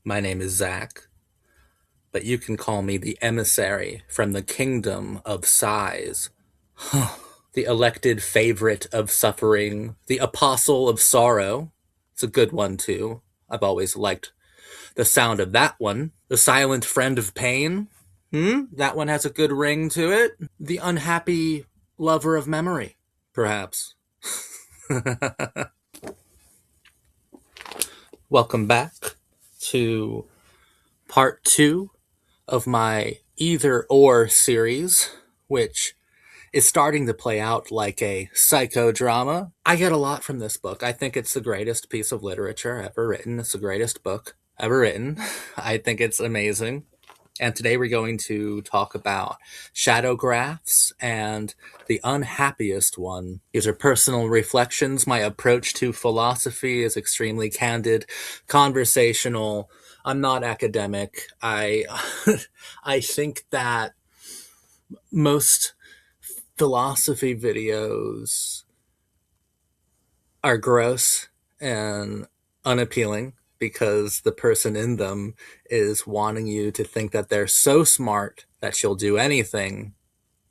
My name is Zach, but you can call me the emissary from the kingdom of sighs. The elected favorite of suffering, the apostle of sorrow. It's a good one, too. I've always liked the sound of that one. The silent friend of pain. That one has a good ring to it. The unhappy lover of memory, perhaps. Welcome back to part two of my either or series, which is starting to play out like a psychodrama. I get a lot from this book. I think it's the greatest piece of literature ever written. It's the greatest book ever written. I think it's amazing. And today we're going to talk about shadowgraphs and the unhappiest one. These are personal reflections. My approach to philosophy is extremely candid, conversational. I'm not academic. I think that most philosophy videos are gross and unappealing because the person in them is wanting you to think that they're so smart that you'll do anything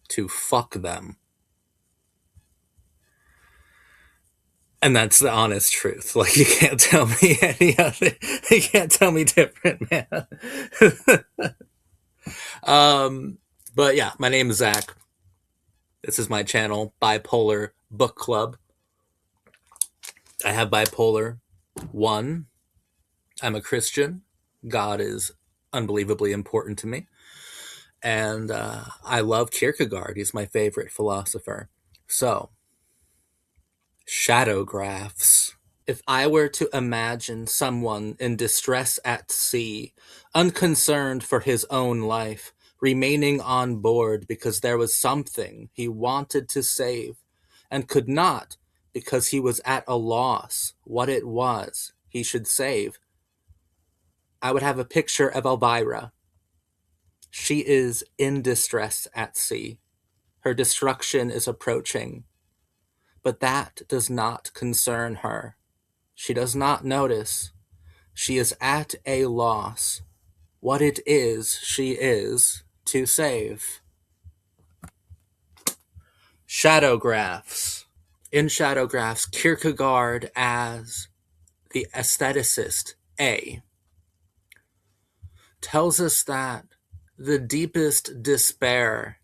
to fuck them. And that's the honest truth. Like, you can't tell me any other, you can't tell me different, man. But yeah, my name is Zach. This is my channel, Bipolar Book Club. I have bipolar 1. I'm a Christian. God is unbelievably important to me. And I love Kierkegaard. He's my favorite philosopher. So, shadowgraphs. If I were to imagine someone in distress at sea, unconcerned for his own life, remaining on board because there was something he wanted to save and could not because he was at a loss what it was he should save, I would have a picture of Elvira. She is in distress at sea. Her destruction is approaching. But that does not concern her. She does not notice. She is at a loss. What it is she is to save. Shadowgraphs. In Shadowgraphs, Kierkegaard as the aestheticist A tells us that the deepest despair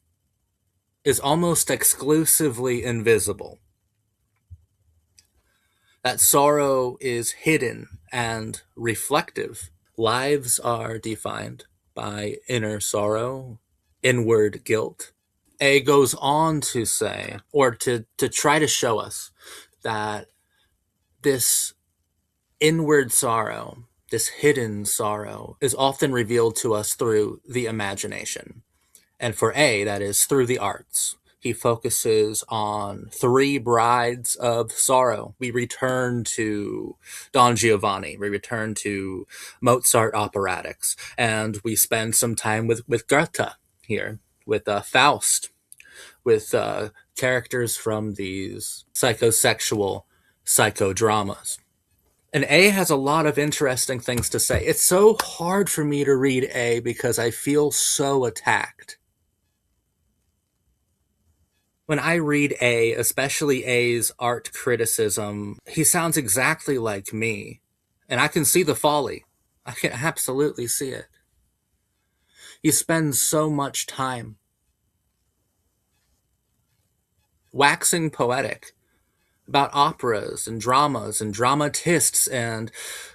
is almost exclusively invisible. That sorrow is hidden and reflective. Lives are defined by inner sorrow, inward guilt. A goes on to say, or to try to show us, that this inward sorrow, this hidden sorrow, is often revealed to us through the imagination. And for A, that is through the arts. He focuses on Three Brides of Sorrow. We return to Don Giovanni. We return to Mozart operatics. And we spend some time with Goethe here, with Faust, with characters from these psychosexual psychodramas. And A has a lot of interesting things to say. It's so hard for me to read A because I feel so attacked. When I read A, especially A's art criticism, he sounds exactly like me. And I can see the folly. I can absolutely see it. He spends so much time waxing poetic about operas and dramatists, and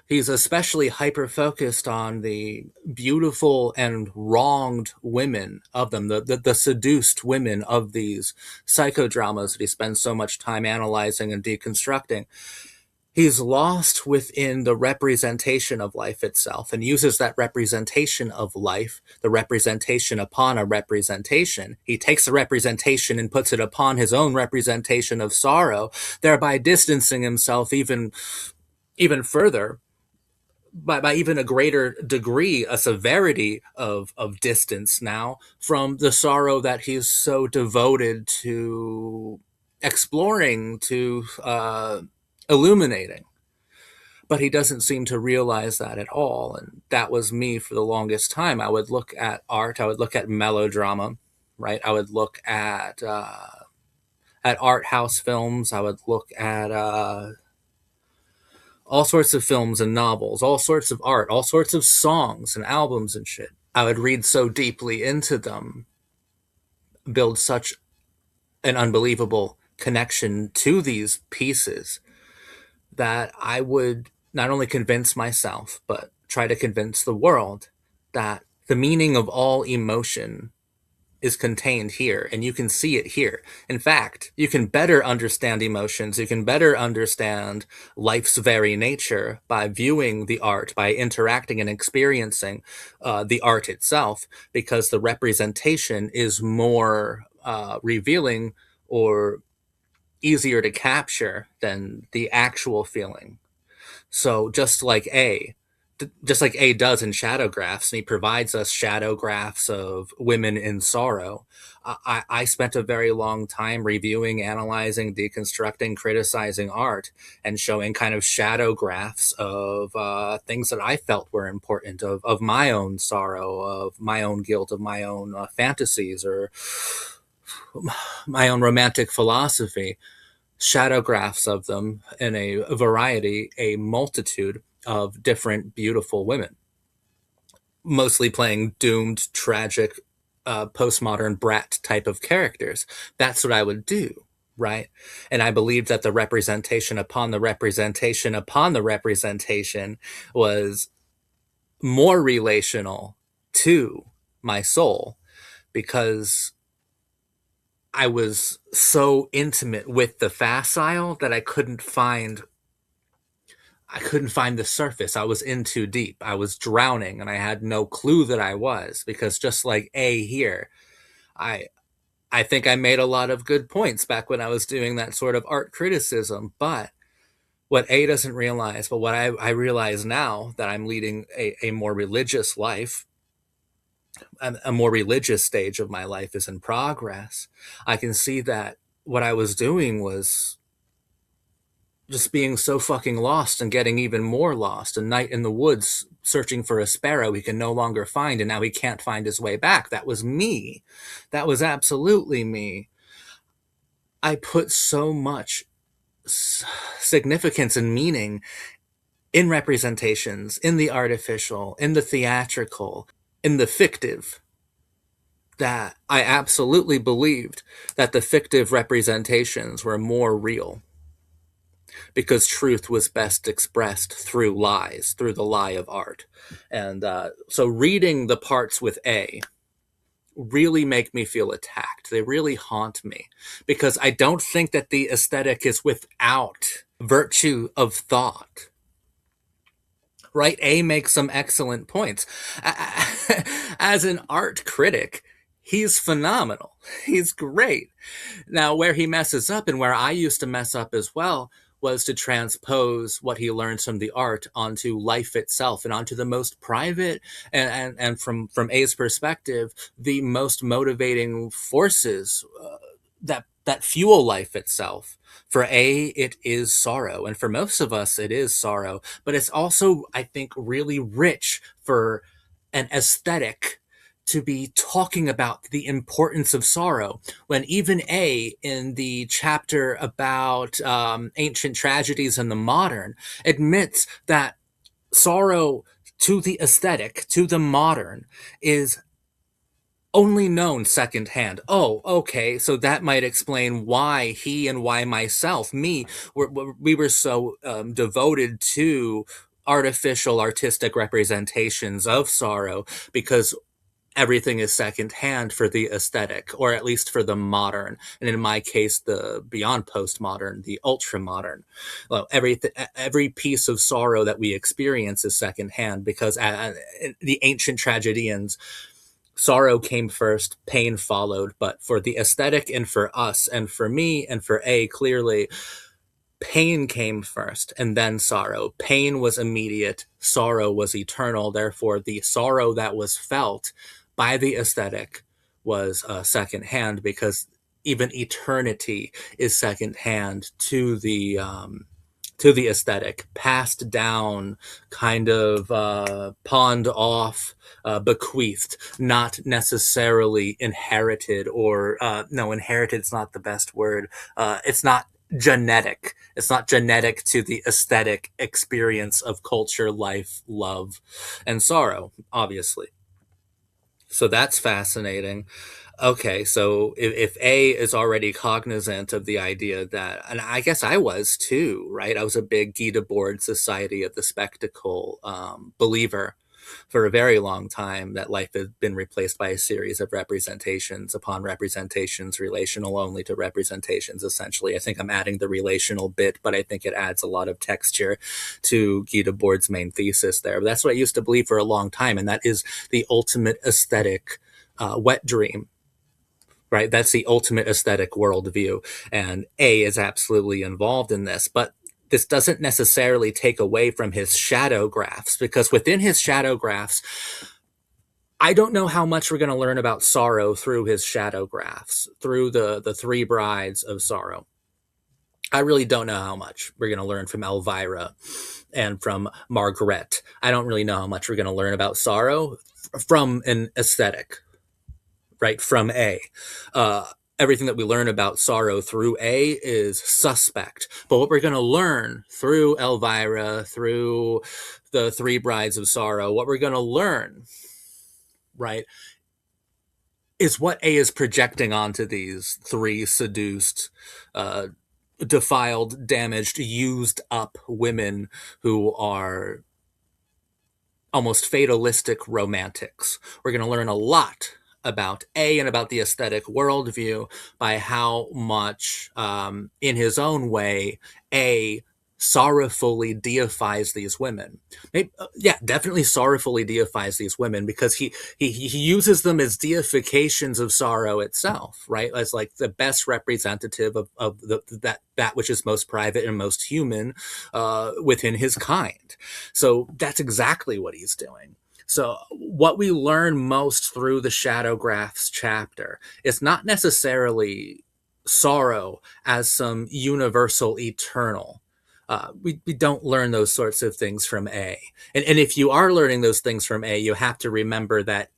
he's especially hyper-focused on the beautiful and wronged women of them, the seduced women of these psychodramas that he spends so much time analyzing and deconstructing. He's lost within the representation of life itself and uses that representation of life, the representation upon a representation. He takes the representation and puts it upon his own representation of sorrow, thereby distancing himself even further, by even a greater degree, a severity of distance now from the sorrow that he's so devoted to exploring, to illuminating. But he doesn't seem to realize that at all. And that was me for the longest time. I would look at art, I would look at melodrama, right? I would look at art house films. I would look at all sorts of films and novels, all sorts of art, all sorts of songs and albums and shit. I would read so deeply into them, build such an unbelievable connection to these pieces that I would not only convince myself, but try to convince the world that the meaning of all emotion is contained here, and you can see it here. In fact, you can better understand emotions, you can better understand life's very nature by viewing the art, by interacting and experiencing the art itself, because the representation is more revealing or easier to capture than the actual feeling. So just like A does in shadow graphs, and he provides us shadow graphs of women in sorrow. I spent a very long time reviewing, analyzing, deconstructing, criticizing art, and showing kind of shadow graphs of things that I felt were important, of my own sorrow, of my own guilt, of my own fantasies, or my own romantic philosophy. Shadow graphs of them in a variety, a multitude of different beautiful women, mostly playing doomed, tragic, postmodern brat type of characters. That's what I would do, right? And I believed that the representation upon the representation upon the representation was more relational to my soul, because I was so intimate with the facile that I couldn't find the surface. I was in too deep. I was drowning and I had no clue that I was, because just like A here, I I think I made a lot of good points back when I was doing that sort of art criticism, but what A doesn't realize, but what I realize now that I'm leading a more religious life, a more religious stage of my life is in progress. I can see that what I was doing was just being so fucking lost and getting even more lost. A night in the woods searching for a sparrow he can no longer find, and now he can't find his way back. That was me. That was absolutely me. I put so much significance and meaning in representations, in the artificial, in the theatrical, in the fictive, that I absolutely believed that the fictive representations were more real, because truth was best expressed through lies, through the lie of art. And so reading the parts with A really make me feel attacked. They really haunt me, because I don't think that the aesthetic is without virtue of thought. Right? A makes some excellent points. As an art critic, he's phenomenal. He's great. Now, where he messes up, and where I used to mess up as well, was to transpose what he learns from the art onto life itself, and onto the most private and from A's perspective, the most motivating forces that fuel life itself. For A, it is sorrow, and for most of us, it is sorrow. But it's also, I think, really rich for an aesthetic to be talking about the importance of sorrow, when even A, in the chapter about ancient tragedies and the modern, admits that sorrow to the aesthetic, to the modern, is only known secondhand. Oh, okay, so that might explain why he and why myself, me, we were so devoted to artificial artistic representations of sorrow, because everything is secondhand for the aesthetic, or at least for the modern, and in my case, the beyond postmodern, the ultra modern. Well, every piece of sorrow that we experience is secondhand, because the ancient tragedians, sorrow came first, pain followed. But for the aesthetic, and for us, and for me, and for A, clearly, pain came first and then sorrow. Pain was immediate, sorrow was eternal. Therefore, the sorrow that was felt by the aesthetic was secondhand, because even eternity is secondhand to to the aesthetic, passed down, kind of pawned off, bequeathed, not necessarily inherited, or no, inherited's not the best word. It's not genetic. It's not genetic to the aesthetic experience of culture, life, love, and sorrow, obviously. So that's fascinating. Okay, so if A is already cognizant of the idea that, and I guess I was too, right? I was a big Guy Debord Society of the Spectacle believer for a very long time, that life had been replaced by a series of representations upon representations, relational only to representations, essentially. I think I'm adding the relational bit, but I think it adds a lot of texture to Guy Debord's main thesis there. But that's what I used to believe for a long time, and that is the ultimate aesthetic wet dream, right? That's the ultimate aesthetic worldview. And A is absolutely involved in this. But this doesn't necessarily take away from his shadow graphs, because within his shadow graphs, I don't know how much we're going to learn about sorrow through his shadow graphs, through the three brides of sorrow. I really don't know how much we're going to learn from Elvira and from Margaret. I don't really know how much we're going to learn about sorrow from an aesthetic, right? From A. Uh, Everything that we learn about sorrow through A is suspect. But what we're going to learn through Elvira, through the Three Brides of Sorrow, what we're going to learn, right, is what A is projecting onto these three seduced, uh, defiled, damaged, used up women who are almost fatalistic romantics. We're going to learn a lot about A and about the aesthetic worldview by how much, in his own way, A sorrowfully deifies these women. Maybe, yeah, definitely sorrowfully deifies these women, because he uses them as deifications of sorrow itself, right? As like the best representative of that which is most private and most human within his kind. So that's exactly what he's doing. So, what we learn most through the Shadow Graphs chapter is not necessarily sorrow as some universal eternal. We don't learn those sorts of things from A. And if you are learning those things from A, you have to remember that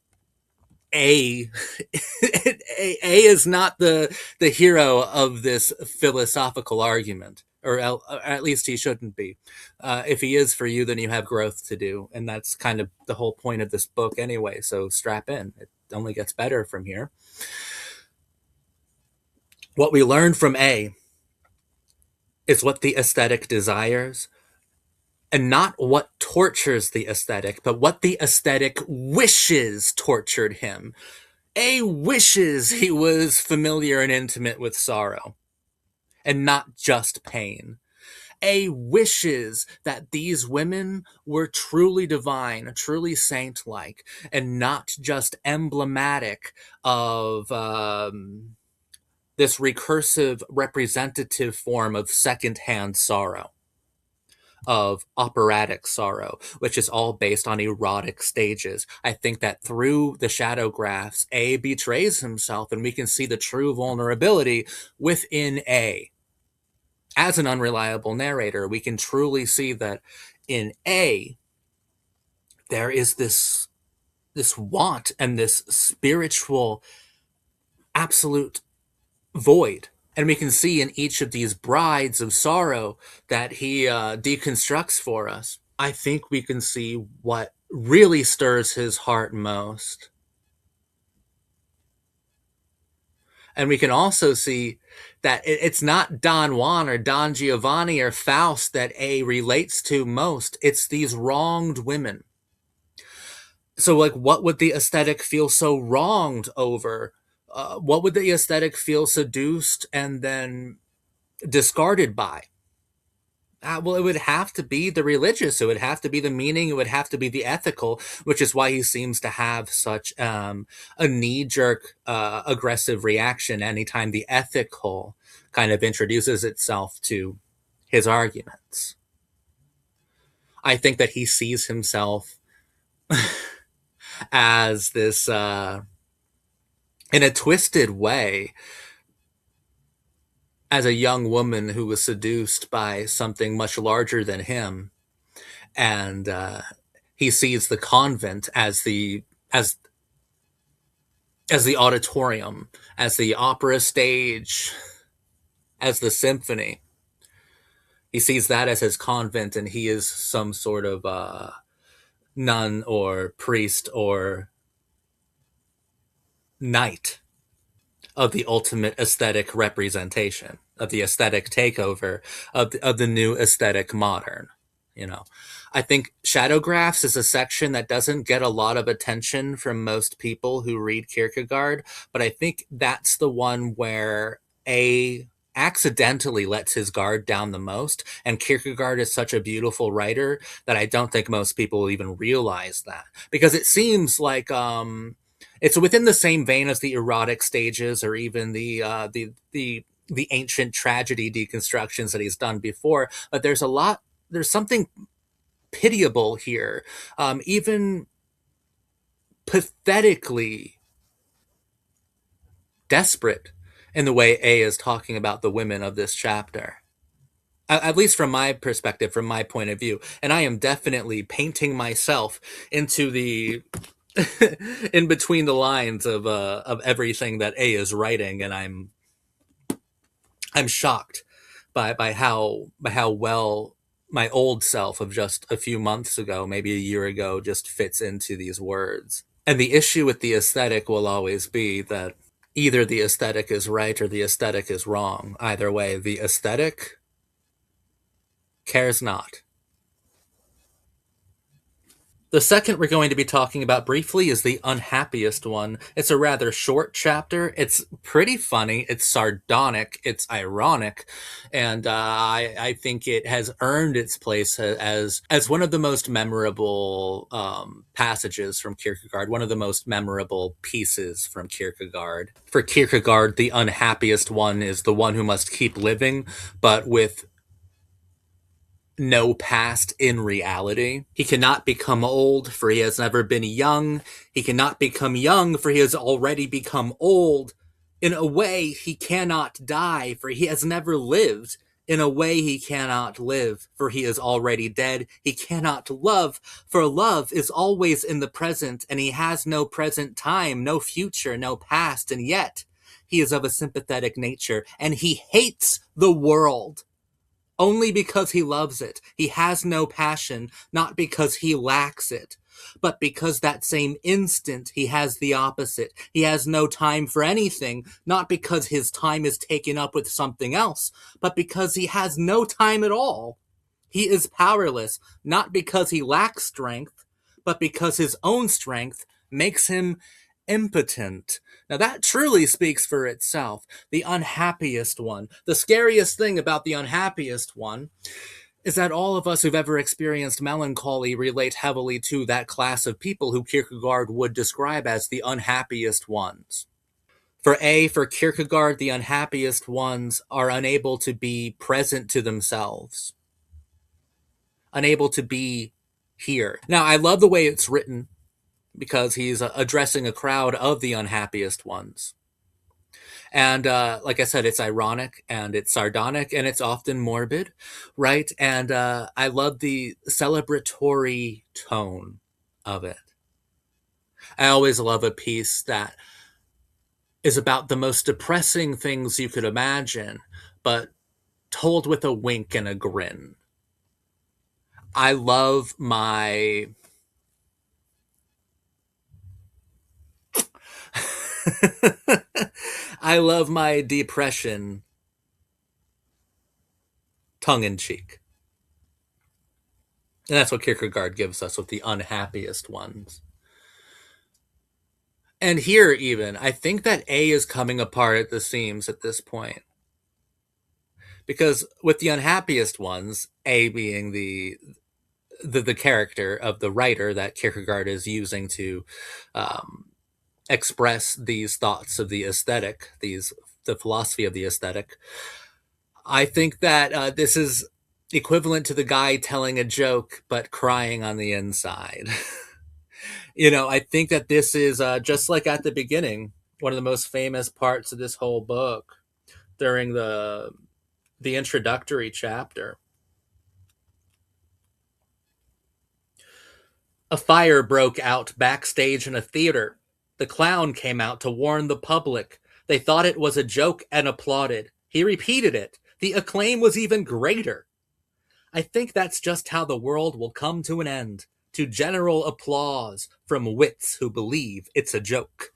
A A is not the hero of this philosophical argument, or at least he shouldn't be. If he is for you, then you have growth to do, and that's kind of the whole point of this book anyway. So strap in; it only gets better from here. What we learn from A is what the aesthetic desires, and not what tortures the aesthetic, but what the aesthetic wishes tortured him. A wishes he was familiar and intimate with sorrow, and not just pain. A wishes that these women were truly divine, truly saint like, and not just emblematic of this recursive representative form of secondhand sorrow, of operatic sorrow, which is all based on erotic stages. I think that through the shadow graphs, A betrays himself, and we can see the true vulnerability within A. As an unreliable narrator, we can truly see that in A, there is this want and this spiritual absolute void. And we can see in each of these brides of sorrow that he deconstructs for us. I think we can see what really stirs his heart most. And we can also see that it's not Don Juan or Don Giovanni or Faust that A relates to most. It's these wronged women. So, like, what would the aesthetic feel so wronged over? What would the aesthetic feel seduced and then discarded by? Well, it would have to be the religious. It would have to be the meaning. It would have to be the ethical, which is why he seems to have such a knee jerk, aggressive reaction anytime the ethical kind of introduces itself to his arguments. I think that he sees himself as this, in a twisted way, as a young woman who was seduced by something much larger than him, and he sees the convent as as the auditorium, as the opera stage, as the symphony. He sees that as his convent, and he is some sort of nun or priest or knight of the ultimate aesthetic representation, of the aesthetic takeover of the new aesthetic modern. You know, I think shadowgraphs is a section that doesn't get a lot of attention from most people who read Kierkegaard, but I think that's the one where a accidentally lets his guard down the most, and Kierkegaard is such a beautiful writer that I don't think most people even realize that, because it seems like it's within the same vein as the erotic stages, or even the ancient tragedy deconstructions that he's done before. But there's something pitiable here, even pathetically desperate in the way A is talking about the women of this chapter. At least from my perspective, from my point of view, and I am definitely painting myself into the in between the lines of everything that A is writing, and I'm shocked by how well my old self of just a few months ago, maybe a year ago, just fits into these words. And the issue with the aesthetic will always be that either the aesthetic is right or the aesthetic is wrong. Either way, the aesthetic cares not. The second we're going to be talking about briefly is the unhappiest one. It's a rather short chapter. It's pretty funny. It's sardonic. It's ironic, and I think it has earned its place as one of the most memorable passages from Kierkegaard. One of the most memorable pieces from Kierkegaard. For Kierkegaard, the unhappiest one is the one who must keep living, but with no past in reality. He cannot become old, for he has never been young. He cannot become young, for he has already become old. In a way, he cannot die, for he has never lived. In a way, he cannot live, for he is already dead. He cannot love, for love is always in the present, and he has no present time, no future, no past, and yet he is of a sympathetic nature, and he hates the world only because he loves it. He has no passion, not because he lacks it, but because that same instant he has the opposite. He has no time for anything, not because his time is taken up with something else, but because he has no time at all. He is powerless, not because he lacks strength, but because his own strength makes him impotent. Now that truly speaks for itself. The unhappiest one. The scariest thing about the unhappiest one is that all of us who've ever experienced melancholy relate heavily to that class of people who Kierkegaard would describe as the unhappiest ones. For Kierkegaard, the unhappiest ones are unable to be present to themselves, unable to be here. Now, I love the way it's written, because he's addressing a crowd of the unhappiest ones. And like I said, it's ironic and it's sardonic and it's often morbid, right? And I love the celebratory tone of it. I always love a piece that is about the most depressing things you could imagine, but told with a wink and a grin. I love my I love my depression tongue in cheek. And that's what Kierkegaard gives us with the unhappiest ones. And here, even, I think that A is coming apart at the seams at this point. Because with the unhappiest ones, A being the character of the writer that Kierkegaard is using to express these thoughts of the aesthetic, the philosophy of the aesthetic, I think that this is equivalent to the guy telling a joke but crying on the inside. I think that this is just like at the beginning, one of the most famous parts of this whole book. during the introductory chapter. A fire broke out backstage in a theater. The clown came out to warn the public. They thought it was a joke and applauded. He repeated it. The acclaim was even greater. I think that's just how the world will come to an end, to general applause from wits who believe it's a joke.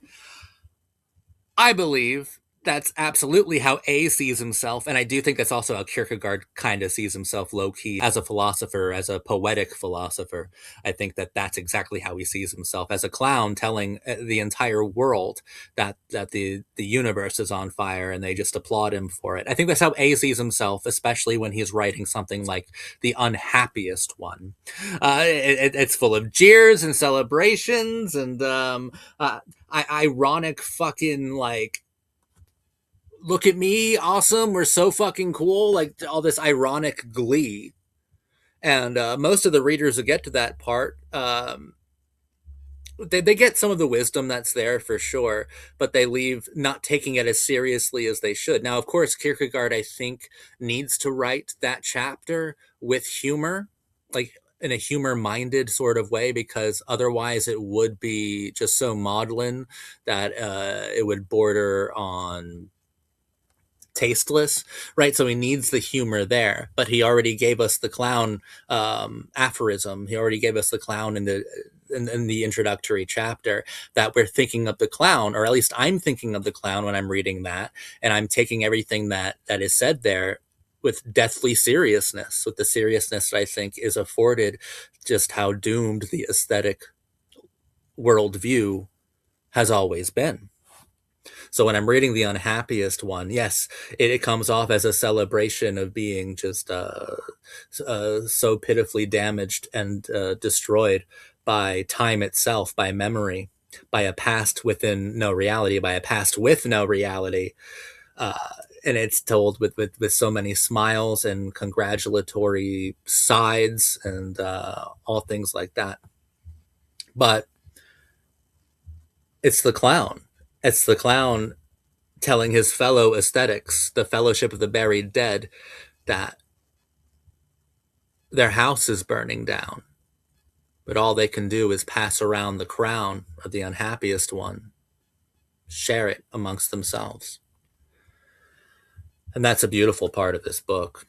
I believe that's absolutely how A sees himself, and I do think that's also how Kierkegaard kind of sees himself low key as a philosopher, as a poetic philosopher. I think that that's exactly how he sees himself as a clown, telling the entire world that the universe is on fire, and they just applaud him for it. I think that's how A sees himself, especially when he's writing something like The Unhappiest One. It's full of jeers and celebrations and ironic fucking like, look at me, awesome, we're so fucking cool, like all this ironic glee. And most of the readers who get to that part, they get some of the wisdom that's there for sure, but they leave not taking it as seriously as they should. Now, of course, Kierkegaard, I think, needs to write that chapter with humor, like in a humor minded sort of way, because otherwise it would be just so maudlin that it would border on tasteless, right? So he needs the humor there, but he already gave us the clown aphorism. He already gave us the clown in the introductory chapter, that we're thinking of the clown, or at least I'm thinking of the clown when I'm reading that, and I'm taking everything that is said there with deathly seriousness, with the seriousness that I think is afforded just how doomed the aesthetic worldview has always been. So when I'm reading The Unhappiest One, yes, it comes off as a celebration of being just so pitifully damaged and destroyed by time itself, by memory, by a past within no reality, by a past with no reality. Uh, and it's told with so many smiles and congratulatory sides and all things like that. But it's the clown. It's the clown telling his fellow aesthetics, the Fellowship of the Buried Dead, that their house is burning down, but all they can do is pass around the crown of the unhappiest one, share it amongst themselves. And that's a beautiful part of this book.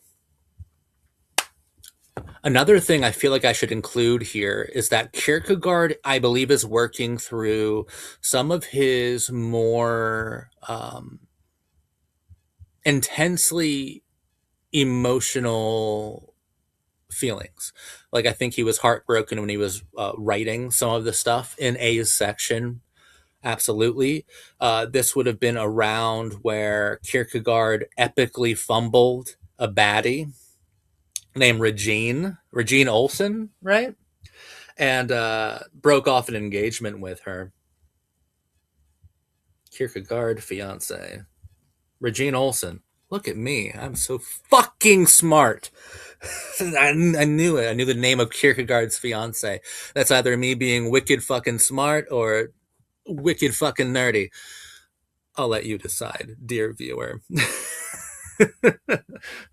Another thing I feel like I should include here is that Kierkegaard, I believe, is working through some of his more intensely emotional feelings. Like, I think he was heartbroken when he was writing some of the stuff in A's section. Absolutely. This would have been around where Kierkegaard epically fumbled a baddie named Regine Olsen, right? And broke off an engagement with her. Kierkegaard fiance. Regine Olsen. Look at me. I'm so fucking smart. I knew it. I knew the name of Kierkegaard's fiance. That's either me being wicked fucking smart or wicked fucking nerdy. I'll let you decide, dear viewer.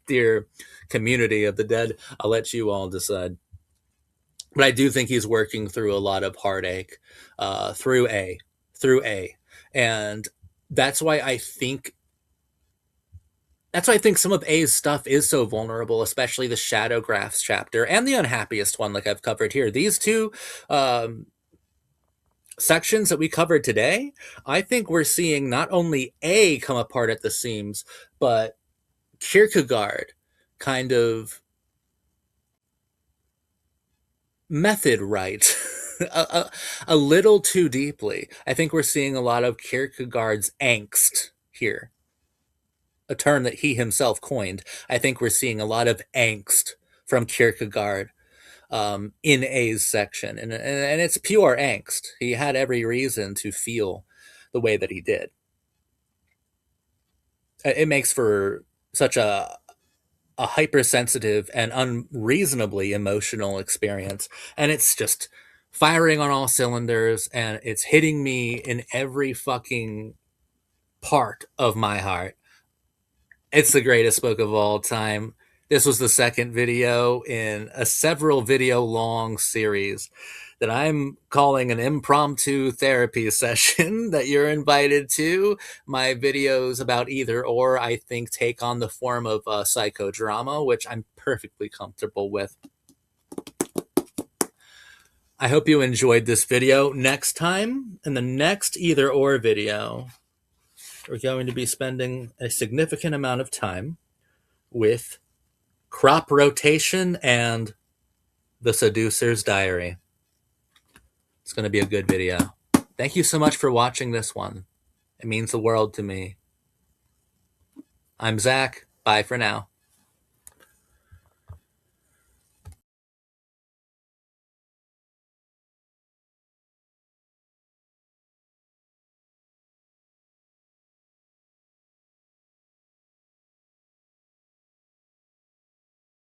Dear community of the dead, I'll let you all decide. But I do think he's working through a lot of heartache through A. And that's why I think some of A's stuff is so vulnerable, especially the Shadow Graphs chapter and the Unhappiest One, like I've covered here. These two sections that we covered today, I think we're seeing not only A come apart at the seams, but Kierkegaard kind of method right a little too deeply. I think we're seeing a lot of Kierkegaard's angst here, a term that he himself coined. I think we're seeing a lot of angst from Kierkegaard in A's section, and it's pure angst. He had every reason to feel the way that he did. It makes for such a hypersensitive and unreasonably emotional experience, and it's just firing on all cylinders, and it's hitting me in every fucking part of my heart. It's the greatest book of all time. This was the second video in a several video long series that I'm calling an impromptu therapy session that you're invited to. My videos about either or, I think, take on the form of psychodrama, which I'm perfectly comfortable with. I hope you enjoyed this video. Next time, in the next either or video, we're going to be spending a significant amount of time with crop rotation and the seducer's diary. It's going to be a good video. Thank you so much for watching this one. It means the world to me. I'm Zach. Bye for now.